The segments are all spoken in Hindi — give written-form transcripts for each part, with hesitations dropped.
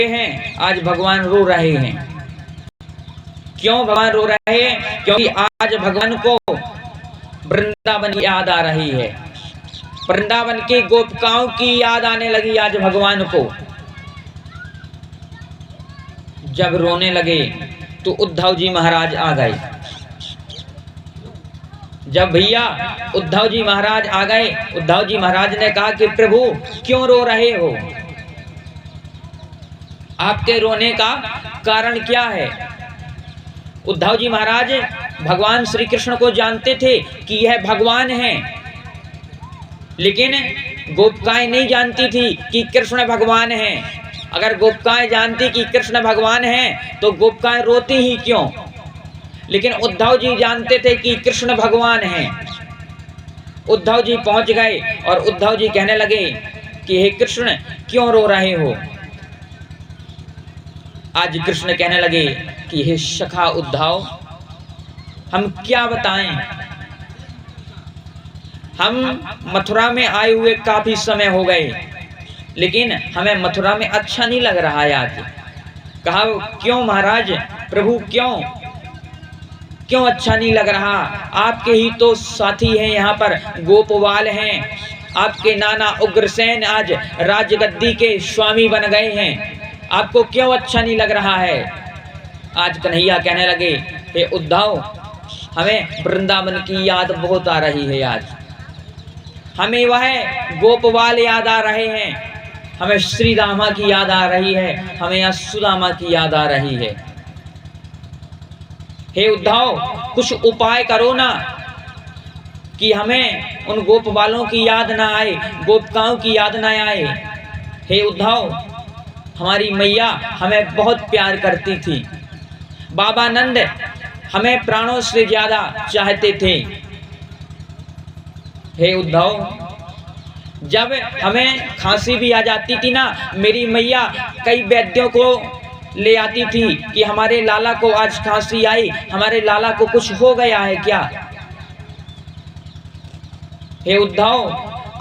हैं, आज भगवान रो रहे हैं। क्यों भगवान रो रहे हैं? क्योंकि आज भगवान को वृंदावन की याद आ रही है, वृंदावन की गोपिकाओं की याद आने लगी आज भगवान को। जब रोने लगे तो उद्धव जी महाराज आ गए। जब भैया उद्धव जी महाराज आ गए, उद्धव जी महाराज ने कहा कि प्रभु क्यों रो रहे हो? आपके रोने का कारण क्या है? उद्धव जी महाराज भगवान श्री कृष्ण को जानते थे कि यह भगवान हैं, लेकिन गोपिकाएं नहीं जानती थी कि कृष्ण भगवान हैं। अगर गोपिकाएं जानती कि कृष्ण भगवान हैं तो गोपिकाएं रोती ही क्यों? लेकिन उद्धव जी जानते थे कि कृष्ण भगवान हैं। उद्धव जी पहुंच गए और उद्धव जी कहने लगे कि हे कृष्ण क्यों रो रहे हो? आज कृष्ण कहने लगे कि हे सखा उद्धव, हम क्या बताएं, हम मथुरा में आए हुए काफी समय हो गए, लेकिन हमें मथुरा में अच्छा नहीं लग रहा है आज। कहा क्यों महाराज? प्रभु क्यों अच्छा नहीं लग रहा? आपके ही तो साथी हैं, यहाँ पर गोपवाल हैं, आपके नाना उग्रसेन आज राजगद्दी के स्वामी बन गए हैं, आपको क्यों अच्छा नहीं लग रहा है? आज कन्हैया कहने लगे हे उद्धव, हमें वृंदावन की याद बहुत आ रही है। आज हमें वह गोपवाल याद आ रहे हैं, हमें श्री रामा की याद आ रही है, हमें सुदामा की याद आ रही है। हे उद्धव, कुछ उपाय करो ना कि हमें उन गोपवालों की याद ना आए, गोपिकाओं की याद ना आए। हे उद्धव, हमारी मैया हमें बहुत प्यार करती थी, बाबा नंद हमें प्राणों से ज्यादा चाहते थे। हे उद्धव, जब हमें खांसी भी आ जाती थी ना, मेरी मैया कई वैद्यों को ले आती थी कि हमारे लाला को आज खांसी आई, हमारे लाला को कुछ हो गया है क्या? हे उद्धव,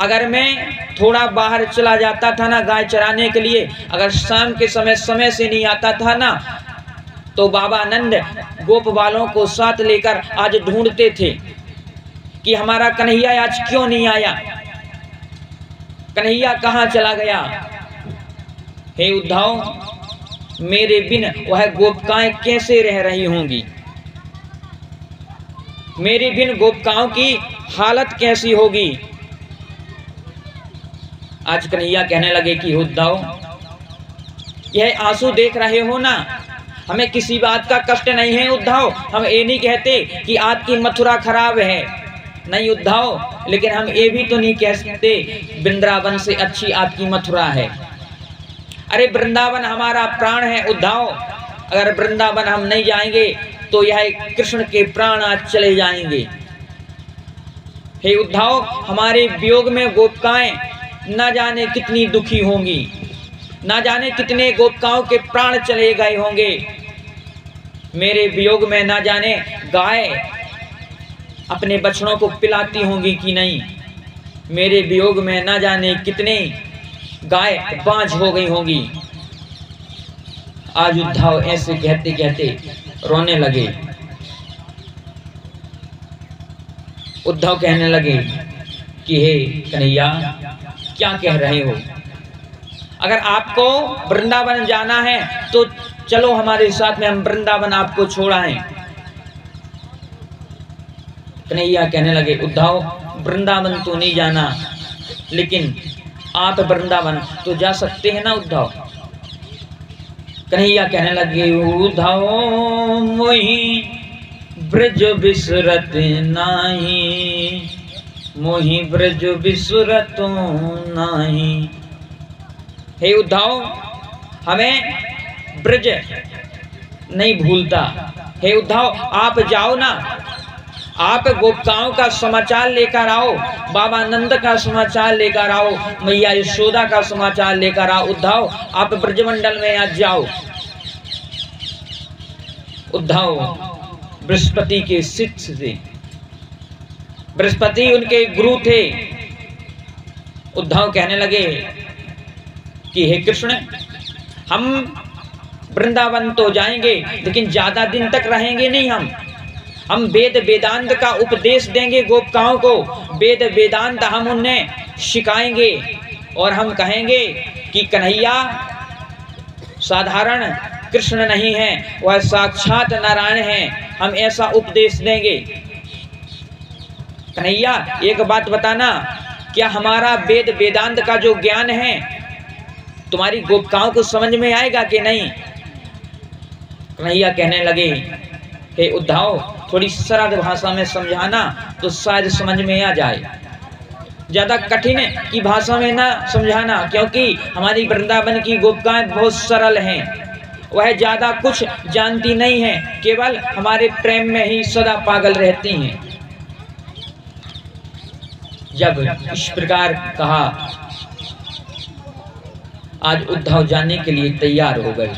अगर मैं थोड़ा बाहर चला जाता था ना गाय चराने के लिए, अगर शाम के समय से नहीं आता था ना, तो बाबा नंद गोप वालों को साथ लेकर आज ढूंढते थे कि हमारा कन्हैया आज क्यों नहीं आया, कन्हैया कहाँ चला गया। हे उद्धव, मेरे बिन वह गोपिकाएं कैसे रह रही होंगी, मेरे बिन गोपिकाओं की हालत कैसी होगी। आज कन्हैया कहने लगे कि उद्धव, यह आंसू देख रहे हो ना, हमें किसी बात का कष्ट नहीं है उद्धव। हम ये नहीं कहते कि आपकी मथुरा खराब है, नहीं उद्धव, लेकिन हम ये भी तो नहीं कह सकते वृंदावन से अच्छी आपकी मथुरा है। अरे वृंदावन हमारा प्राण है उद्धव, अगर वृंदावन हम नहीं जाएंगे तो यह कृष्ण के प्राण आज चले जाएंगे। हे उद्धव, हमारे वियोग में गोपिकाएं न जाने कितनी दुखी होंगी, न जाने कितने गोपिकाओं के प्राण चले गए होंगे। मेरे वियोग में न जाने गाय अपने बछड़ों को पिलाती होंगी कि नहीं, मेरे वियोग में न जाने कितने गाय बांझ हो गई होंगी। आज उद्धव ऐसे कहते कहते रोने लगे। उद्धव कहने लगे कि हे कन्हैया, क्या कह रहे हो? अगर आपको वृंदावन जाना है तो चलो हमारे साथ में, हम वृंदावन आपको छोड़ाएं। कन्हैया कहने लगे उद्धव, वृंदावन तो नहीं जाना, लेकिन आप वृंदावन तो जा सकते हैं ना उद्धव। कन्हैया कहने लगे उद्धव, मोहि ब्रज बिसरत नाही, मोहि ब्रज बिसरत नाही। हे उद्धव, हमें ब्रज नहीं भूलता। हे उद्धव, आप जाओ ना, आप गोपिकाओं का समाचार लेकर आओ, बाबा नंद का समाचार लेकर आओ, मैया यशोदा का समाचार लेकर आओ। उद्धव, आप ब्रजमंडल में आज जाओ। उद्धव बृहस्पति के शिष्य थे, बृहस्पति उनके गुरु थे। उद्धव कहने लगे कि हे कृष्ण, हम वृंदावन तो जाएंगे लेकिन ज्यादा दिन तक रहेंगे नहीं। हम वेद वेदांत का उपदेश देंगे गोपिकाओं को, वेद वेदांत हम उन्हें सिखाएंगे और हम कहेंगे कि कन्हैया साधारण कृष्ण नहीं है, वह साक्षात नारायण है। हम ऐसा उपदेश देंगे। कन्हैया एक बात बताना, क्या हमारा वेद वेदांत का जो ज्ञान है तुम्हारी गोपिकाओं को समझ में आएगा कि नहीं? कन्हैया कहने लगे, हे उद्धव, थोड़ी सरल भाषा में समझाना तो शायद समझ में आ जाए, ज्यादा कठिन की भाषा में ना समझाना, क्योंकि हमारी वृंदावन की गोपिकाएं बहुत सरल हैं। वह ज्यादा कुछ जानती नहीं है, केवल हमारे प्रेम में ही सदा पागल रहती हैं। जब इस प्रकार कहा, आज उद्धव जाने के लिए तैयार हो गए।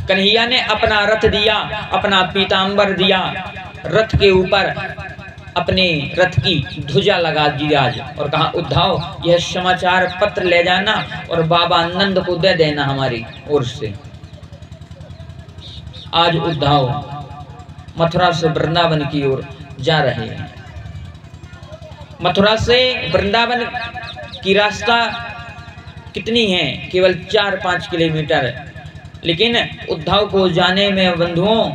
कन्हैया ने अपना रथ दिया, अपना पीतांबर दिया, रथ के ऊपर अपने रथ की ध्वजा लगा दी आज, और कहा उद्धव यह समाचार पत्र ले जाना और बाबा नंद को दे देना हमारी ओर से। आज उद्धव मथुरा से वृंदावन की ओर जा रहे हैं। मथुरा से वृंदावन की रास्ता कितनी है? केवल 4-5 किलोमीटर, लेकिन उद्धव को जाने में बंधुओं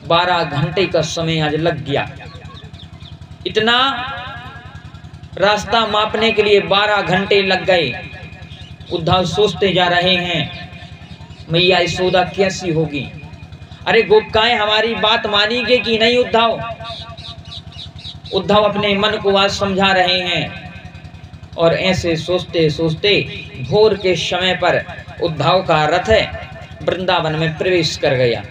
12 घंटे का समय आज लग गया। इतना रास्ता मापने के लिए 12 घंटे लग गए। उद्धव सोचते जा रहे हैं, मैया यशोदा कैसी होगी? अरे गोपिकाएं हमारी बात मानेंगे कि नहीं? उद्धव अपने मन को आज समझा रहे हैं। और ऐसे सोचते सोचते भोर के समय पर उद्धव का रथ वृंदावन में प्रवेश कर गया।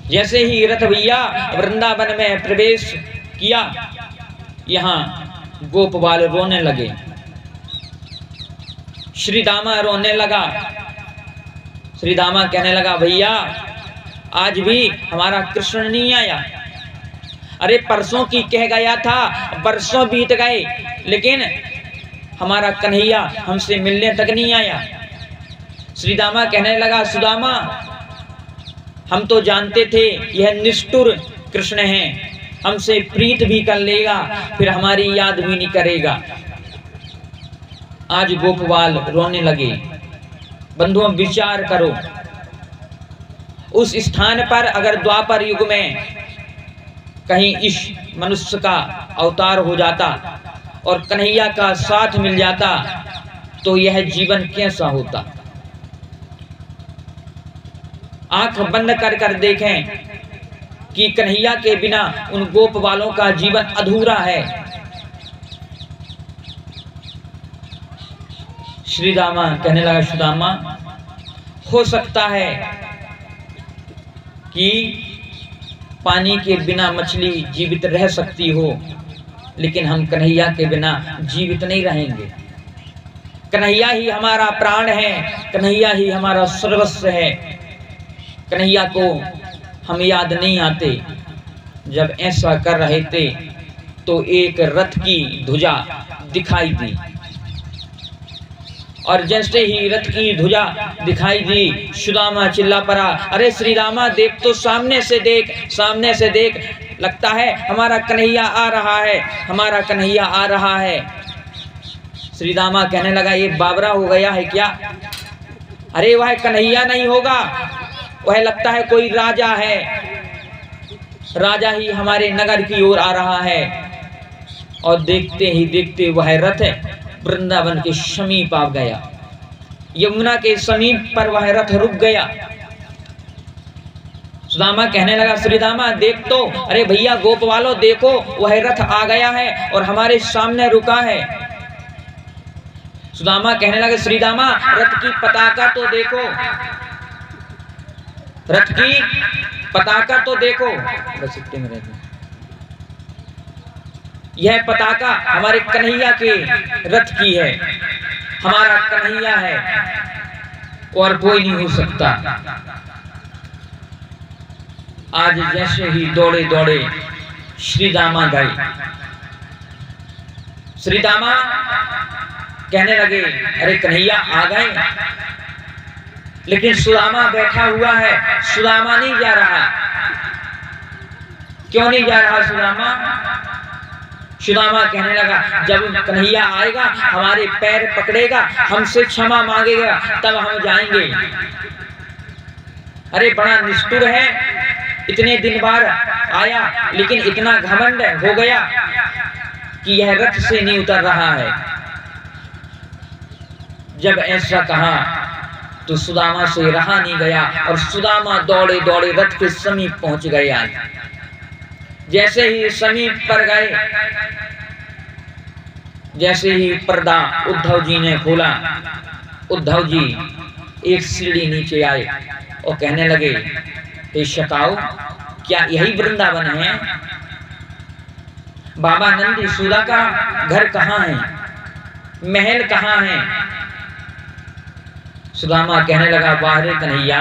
जैसे ही रथ भैया वृंदावन में प्रवेश किया, यहाँ गोपबाल रोने लगे। श्री दामा रोने लगा। श्री दामा कहने लगा, भैया आज भी हमारा कृष्ण नहीं आया। अरे परसों की कह गया था, बरसों बीत गए, लेकिन हमारा कन्हैया हमसे मिलने तक नहीं आया। श्री दामा कहने लगा, सुदामा हम तो जानते थे यह निष्ठुर कृष्ण है, हमसे प्रीत भी कर लेगा, फिर हमारी याद भी नहीं करेगा। आज गोपबाल रोने लगे। बंधुओं विचार करो, उस स्थान पर अगर द्वापर युग में कहीं इस मनुष्य का अवतार हो जाता और कन्हैया का साथ मिल जाता तो यह जीवन कैसा होता? आंख बंद कर कर देखें कि कन्हैया के बिना उन गोप वालों का जीवन अधूरा है। श्री दामा कहने लगा, सुदामा हो सकता है कि पानी के बिना मछली जीवित रह सकती हो, लेकिन हम कन्हैया के बिना जीवित नहीं रहेंगे। कन्हैया ही हमारा प्राण है, कन्हैया ही हमारा सर्वस्व है। कन्हैया को हम याद नहीं आते। जब ऐसा कर रहे थे तो एक रथ की ध्वजा दिखाई दी, और जैसे ही रथ की ध्वजा दिखाई दी, सुदामा चिल्ला पड़ा, अरे श्री रामा देख तो, सामने से देख, सामने से देख, लगता है हमारा कन्हैया आ रहा है, हमारा कन्हैया आ रहा है। श्री दामा कहने लगा, ये बाबरा हो गया है क्या? अरे वह कन्हैया नहीं होगा, वह लगता है कोई राजा है, राजा ही हमारे नगर की ओर आ रहा है। और देखते ही देखते वह रथ वृंदावन के समीप आ गया। यमुना के समीप पर वह रथ रुक गया। सुदामा कहने लगा, श्रीदामा देख तो, अरे भैया गोप वालों देखो, वह रथ आ गया है और हमारे सामने रुका है। सुदामा कहने लगे, श्रीदामा रथ की पताका तो देखो, रथ की पताका तो देखो। बस इतने में रहते, यह पताका हमारे कन्हैया के रथ की है, हमारा कन्हैया है और कोई नहीं हो सकता। आज जैसे ही दौड़े दौड़े श्रीदामा गए। श्रीदामा कहने लगे अरे कन्हैया आ गए, लेकिन सुदामा बैठा हुआ है, सुदामा नहीं जा रहा। क्यों नहीं जा रहा सुदामा? सुदामा कहने लगा जब कन्हैया आएगा, हमारे पैर पकड़ेगा, हमसे क्षमा मांगेगा, तब हम जाएंगे। अरे बड़ा निष्ठुर है, इतने दिन बाद आया लेकिन इतना घमंड हो गया कि यह रथ से नहीं उतर रहा है। जब ऐसा कहा तो सुदामा से रहा नहीं गया और सुदामा दौड़े दौड़े रथ के समीप पहुंच गए। आज जैसे ही समीप पर गए, जैसे ही पर्दा उद्धव जी ने खोला, उद्धव जी एक सीढ़ी नीचे आए और कहने लगे हे शकाऊ, क्या यही वृंदावन है? बाबा नंद यशोदा का घर कहाँ है, महल कहाँ है? सुदामा कहने लगा बाहर कन्हैया,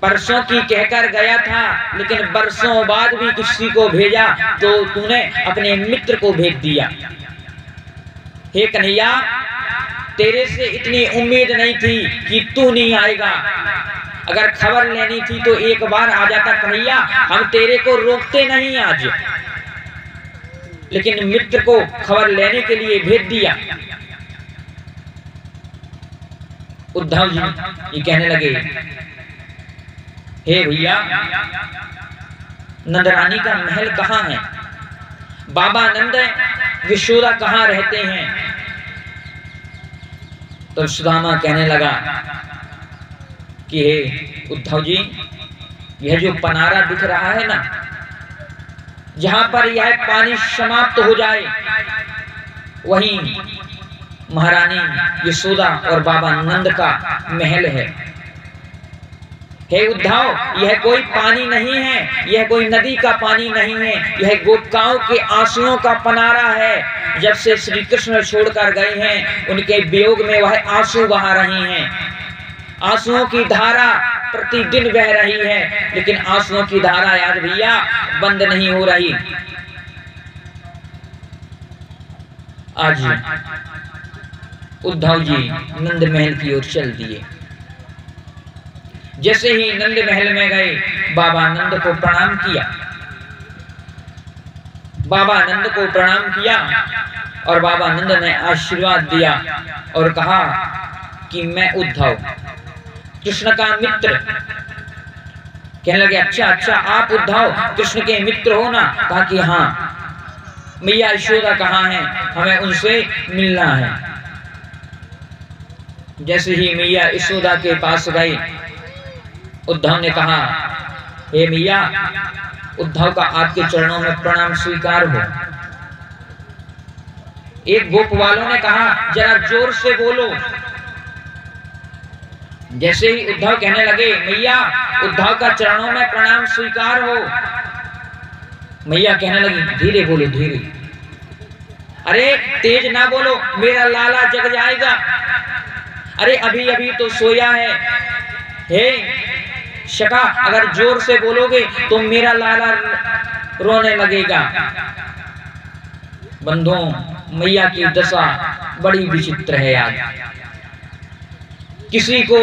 परसों की कहकर गया था, लेकिन बरसों बाद भी किसी को भेजा तो तूने अपने मित्र को भेज दिया। हे कन्हैया, तेरे से इतनी उम्मीद नहीं थी कि तू नहीं आएगा। अगर खबर लेनी थी तो एक बार आ जाता कन्हैया, हम तेरे को रोकते नहीं आज, लेकिन मित्र को खबर लेने के लिए भेज दिया। उद्धव जी ये कहने लगे हे भैया, नंदरानी का महल कहाँ है? बाबा नंद यशोदा कहाँ रहते हैं? तो सुदामा कहने लगा कि हे उद्धव जी, यह जो पनारा दिख रहा है ना, जहां पर यह पानी समाप्त हो जाए, वहीं महारानी यशोदा और बाबा नंद का महल है। हे उद्धव, यह कोई पानी नहीं है, यह कोई नदी का पानी नहीं है, यह गोपिकाओं के आंसुओं का पनारा है। जब से श्री कृष्ण छोड़कर गए हैं, उनके वियोग में वह आंसू बहा रही हैं। आंसुओं की धारा प्रतिदिन बह रही है, लेकिन आंसुओं की धारा याद भैया बंद नहीं हो रही। आज उद्धव जी नंद महल की ओर चल दिए। जैसे ही नंद महल में गए, बाबा नंद को प्रणाम किया। बाबा नंद को प्रणाम किया और बाबा नंद ने आशीर्वाद दिया और कहा कि मैं उद्धव, कृष्ण का मित्र। कहने लगे अच्छा अच्छा, आप उद्धव कृष्ण के मित्र हो ना? कहा कि हाँ। मैया यशोदा कहाँ है, हमें उनसे मिलना है। जैसे ही मैया यशोदा के पास गए, उद्धव ने कहा हे मैया, उद्धव का आपके चरणों में प्रणाम स्वीकार हो। एक गोप वालों ने कहा जरा जोर से बोलो। जैसे ही उद्धव कहने लगे मैया, उद्धव का चरणों में प्रणाम स्वीकार हो, मैया कहने लगी धीरे बोलो, धीरे। अरे तेज ना बोलो, मेरा लाला जग जाएगा। अरे अभी अभी तो सोया है। हे शका, अगर जोर से बोलोगे तो मेरा लाला रोने लगेगा। बंधुओं, मैया की दशा बड़ी विचित्र है। आज किसी को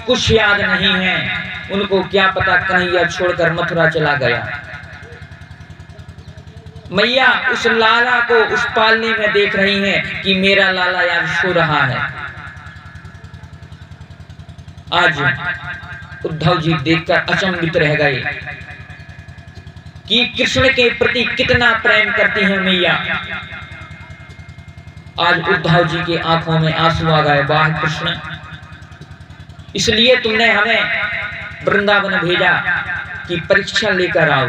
कुछ याद नहीं है, उनको क्या पता कन्हैया छोड़कर मथुरा चला गया। मैया उस लाला को उस पालने में देख रही हैं कि मेरा लाला याद सो रहा है। आज उद्धव जी देखकर अचंभित रह गए कि कृष्ण के प्रति कितना प्रेम करती है मैया। आज उद्धव जी के आंखों में आंसू आ गए। वाह कृष्ण, इसलिए तुमने हमें वृंदावन भेजा कि परीक्षा लेकर आओ।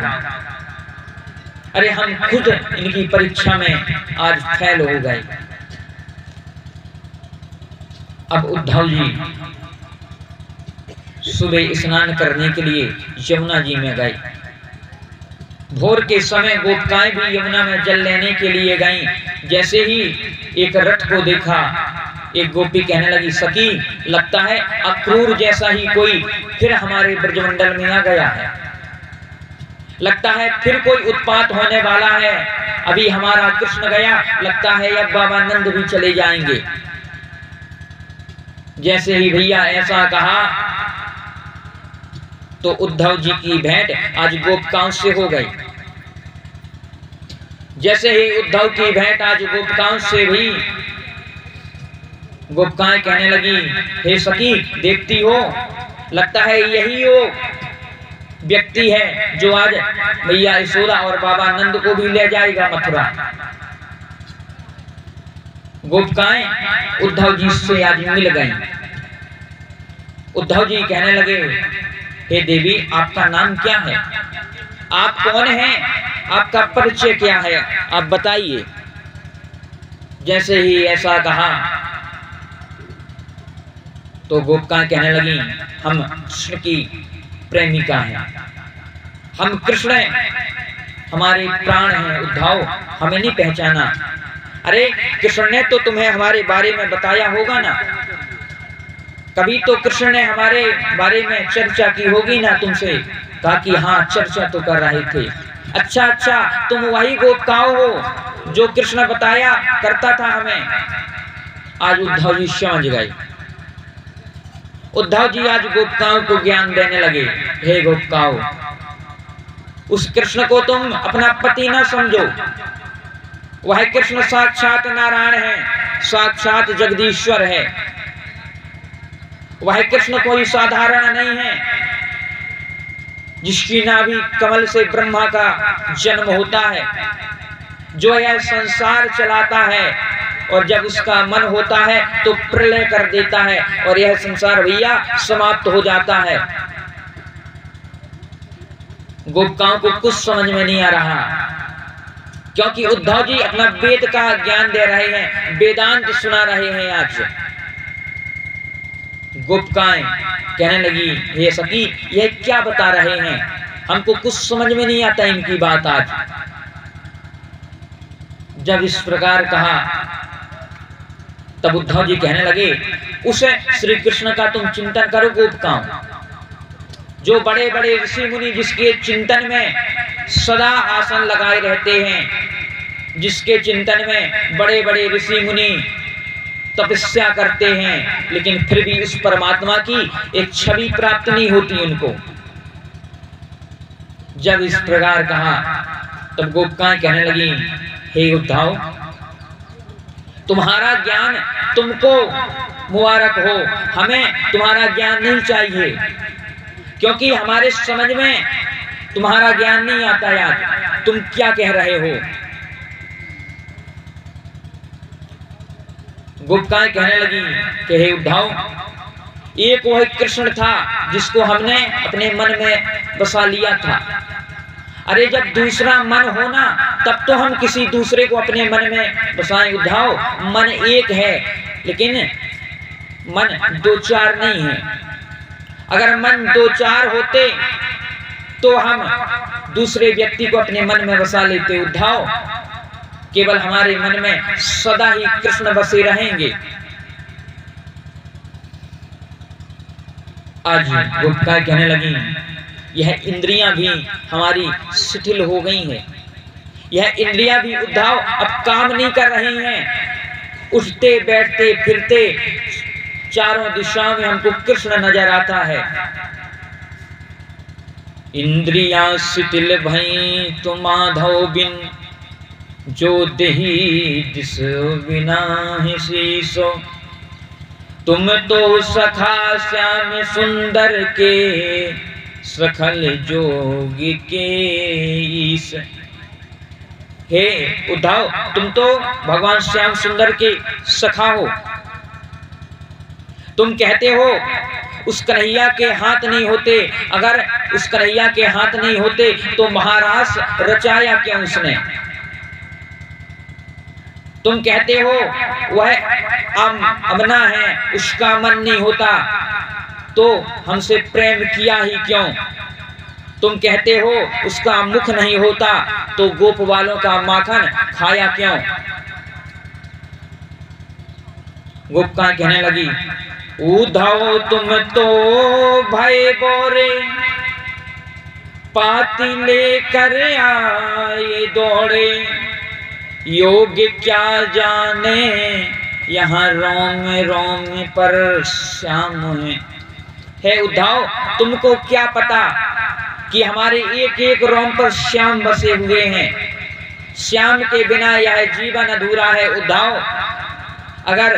अरे हम खुद इनकी परीक्षा में आज फेल हो गए। अब उद्धव जी सुबह स्नान करने के लिए यमुना जी में गए। भोर के समय गोपिकाएं भी यमुना में जल लेने के लिए गईं। जैसे ही एक रथ को देखा, एक गोपी कहने लगी सखी, लगता है अक्रूर जैसा ही कोई फिर हमारे ब्रजमंडल में आ गया है। लगता है फिर कोई उत्पात होने वाला है। अभी हमारा कृष्ण गया, लगता है अब बाबा नंद भी चले जाएंगे। जैसे ही भैया ऐसा कहा तो उद्धव जी की भेंट आज गोपिकाओं से हो गई। जैसे ही उद्धव की भेंट आज गोपिकाओं से हुई, गोपिकाएं कहने लगी, हे सखी देखती हो, लगता है यही वो व्यक्ति है जो आज भैया यशोदा और बाबा नंद को भी ले जाएगा मथुरा। गोपिकाएं उद्धव जी से आज मिल गई। उद्धव जी कहने लगे, हे देवी आपका नाम क्या है, आप कौन हैं, आपका परिचय क्या है, आप बताइए। जैसे ही ऐसा कहा तो गोपिकाएं कहने लगी, हम कृष्ण की प्रेमिका हैं, हम कृष्ण हैं, हमारे प्राण हैं उद्धव, हमें नहीं पहचाना। अरे कृष्ण ने तो तुम्हें हमारे बारे में बताया होगा ना, कभी तो कृष्ण ने हमारे बारे में चर्चा की होगी ना तुमसे, कहा कि हाँ चर्चा तो कर रहे थे। अच्छा अच्छा, तुम वही गोपिकाओं हो जो कृष्ण बताया करता था हमें। आज उद्धव जी समझ गए। उद्धव जी आज गोपिकाओं को ज्ञान देने लगे, हे गोपिकाओं, उस कृष्ण को तुम अपना पति न समझो, वह कृष्ण साक्षात नारायण है, साक्षात जगदीश्वर है। वह कृष्ण कोई साधारण नहीं है जिसकी नाभि कमल से ब्रह्मा का जन्म होता है, जो यह संसार चलाता है और जब उसका मन होता है तो प्रलय कर देता है और यह संसार भैया समाप्त हो जाता है। गोपिकाओं को कुछ समझ में नहीं आ रहा, क्योंकि उद्धव जी अपना वेद का ज्ञान दे रहे हैं, वेदांत सुना रहे हैं। आज गोपिकाएं कहने लगी, ये सखी ये क्या बता रहे हैं, हमको कुछ समझ में नहीं आता इनकी बात। आज जब इस प्रकार कहा तब उद्धव जी कहने लगे, उसे श्री कृष्ण का तुम चिंतन करो गोपिकाओं, जो बड़े बड़े ऋषि मुनि जिसके चिंतन में सदा आसन लगाए रहते हैं, जिसके चिंतन में बड़े बड़े ऋषि मुनि तपस्या करते हैं, लेकिन फिर भी उस परमात्मा की एक छवि प्राप्त नहीं होती उनको। जब इस प्रकार कहा तब गोपिकाएं कहने लगी, हे उद्धव तुम्हारा ज्ञान तुमको मुबारक हो, हमें तुम्हारा ज्ञान नहीं चाहिए, क्योंकि हमारे समझ में तुम्हारा ज्ञान नहीं आता। यार तुम क्या कह रहे हो। गोपिकाएं कहने लगी कि हे उद्धव, एक वह कृष्ण था जिसको हमने अपने मन में बसा लिया था। अरे जब दूसरा मन हो ना तब तो हम किसी दूसरे को अपने मन में बसाएं उद्धव। मन एक है लेकिन मन दो चार नहीं है। अगर मन दो चार होते तो हम दूसरे व्यक्ति को अपने मन में बसा लेते उद्धव। केवल हमारे मन में सदा ही कृष्ण बसे रहेंगे। आज गोपिकाएं कहने लगी, यह इंद्रियां भी हमारी शिथिल हो गई हैं, यह इंद्रियां भी उद्धव अब काम नहीं कर रही हैं। उठते बैठते फिरते चारों दिशाओं में हमको कृष्ण नजर आता है। इंद्रियां शिथिल भई तो माधव बिन, जो देही दिस बिना ही शीशो। तुम तो सखा श्याम सुंदर के, सखल जोगी के ईश। हे उद्धव, तुम तो भगवान श्याम सुंदर के सखा हो। तुम कहते हो उस कन्हैया के हाथ नहीं होते, अगर उस कन्हैया के हाथ नहीं होते तो महारास रचाया क्यों उसने। तुम कहते हो वह अमना है, उसका मन नहीं होता तो हमसे प्रेम किया ही क्यों। तुम कहते हो उसका मुख नहीं होता तो गोप वालों का माखन खाया क्यों। गोपिकाएं कहने लगी, उद्धव तुम तो भय बोरे, पाती लेकर आए दौड़े। योग क्या जाने यहाँ रोम रोम पर श्याम है उद्धव, तुमको क्या पता कि हमारे एक एक रोम पर श्याम बसे हुए हैं। श्याम के बिना यह जीवन अधूरा है उद्धव। अगर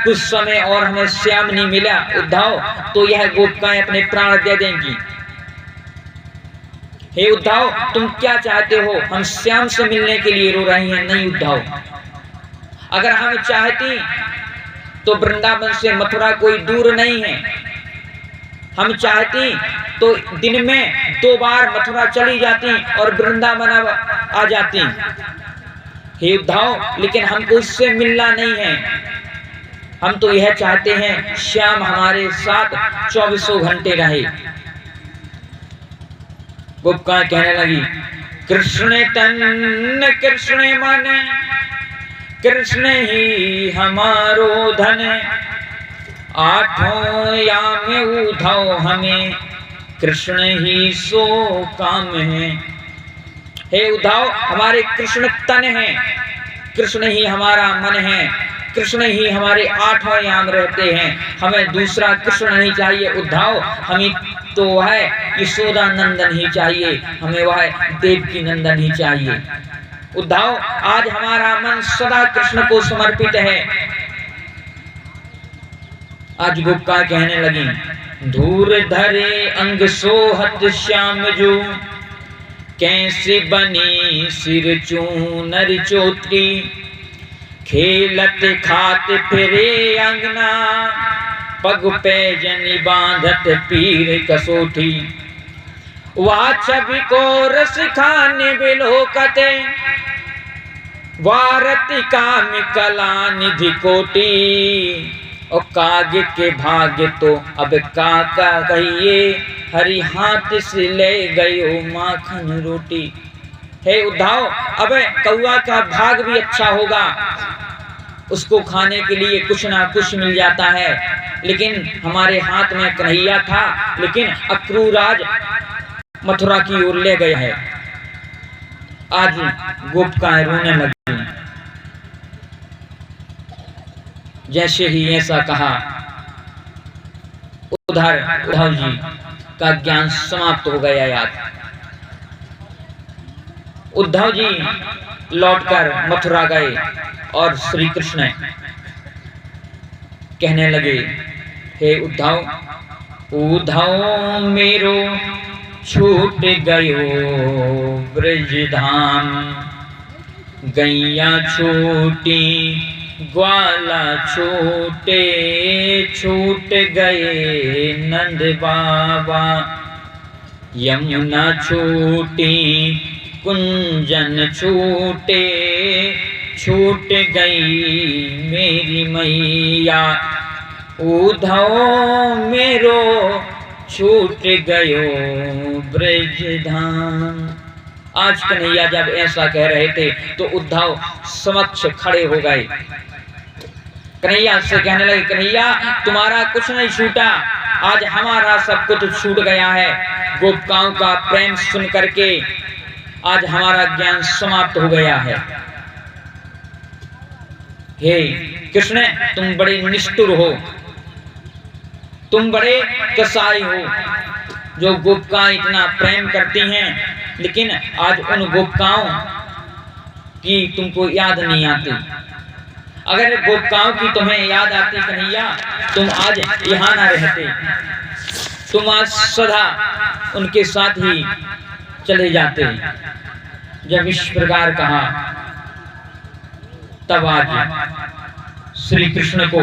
कुछ समय और हमें श्याम नहीं मिला उद्धव तो यह गोपिकाएं अपने प्राण दे देंगी। हे उद्धव, तुम क्या चाहते हो? हम श्याम से मिलने के लिए रो रही हैं। नहीं उद्धव, अगर हम चाहती तो वृंदावन से मथुरा कोई दूर नहीं है। हम चाहती तो दिन में 2 बार मथुरा चली जाती और वृंदावन आ जाती। हे उद्धव, लेकिन हमको इससे मिलना नहीं है। हम तो यह चाहते हैं श्याम हमारे साथ 24 घंटे रहे। गोपिकाएं कहने लगी, कृष्ण तन कृष्ण मन, कृष्ण ही हमारो धन, आठों याम उद्धव हमें, कृष्ण ही सो काम है। हे उद्धव, हमारे कृष्ण तन है, कृष्ण ही हमारा मन है, कृष्ण ही हमारे 8 याम रहते हैं। हमें दूसरा कृष्ण नहीं चाहिए उद्धव, हमें तो वह यशोदा नंदन ही चाहिए, हमें वह देवकी नंदन ही चाहिए। उद्धव, आज हमारा मन सदा कृष्ण को समर्पित है। आज गोपिका कहने लगी, धूर धरे अंग सोहत श्याम जो, कैसे बनी सिर चूनर चोत्री, खेलत खात फिरे अंगना, पग पैजनी बांधत पीर कसोठी, वह छवि को रस खाने बिलोकते, वारती काम कला निधि कोटी, और कागे के भाग्य तो अब काका कहिए, हरि हाथ से ले गयो माखन रोटी। हे उद्धव, अब कौआ का भाग भी अच्छा होगा, उसको खाने के लिए कुछ ना कुछ मिल जाता है, लेकिन हमारे हाथ में कन्हैया था, लेकिन अक्रूराज मथुरा की ओर ले गया है। आज गोपिकाएं रोने लगी। जैसे ही ऐसा कहा, उधर उद्धव जी का ज्ञान समाप्त हो गया। याद उद्धव जी लौटकर मथुरा गए और श्री कृष्ण कहने लगे, हे उद्धव, उद्धव मेरो छूट गयो ब्रजधाम, गैया छूटी ग्वाला छूटे, छूट गए नंद बाबा, यमुना छूटी कुंजन छूटे, छूट गई मेरी मैया, उद्धव मेरो छूट गयो ब्रजधाम। आज कन्हैया जब ऐसा कह रहे थे तो उद्धव समक्ष खड़े हो गए। कन्हैया से कहने लगे, कन्हैया तुम्हारा कुछ नहीं छूटा, आज हमारा सब कुछ छूट गया है। गोपिकाओं का प्रेम सुन करके आज हमारा ज्ञान समाप्त हो गया है। हे कृष्ण, तुम बड़े निष्ठुर हो, तुम बड़े कसाई हो, जो गोपिकाएं इतना प्रेम करती हैं, लेकिन आज उन गोपिकाओं की तुमको याद नहीं आती। अगर गोपिकाओं की तुम्हें याद आती कन्हैया, तुम आज यहाँ ना रहते, तुम आज सदा उनके साथ ही चले जाते। जब इस प्रकार कहा, तब आज श्री कृष्ण को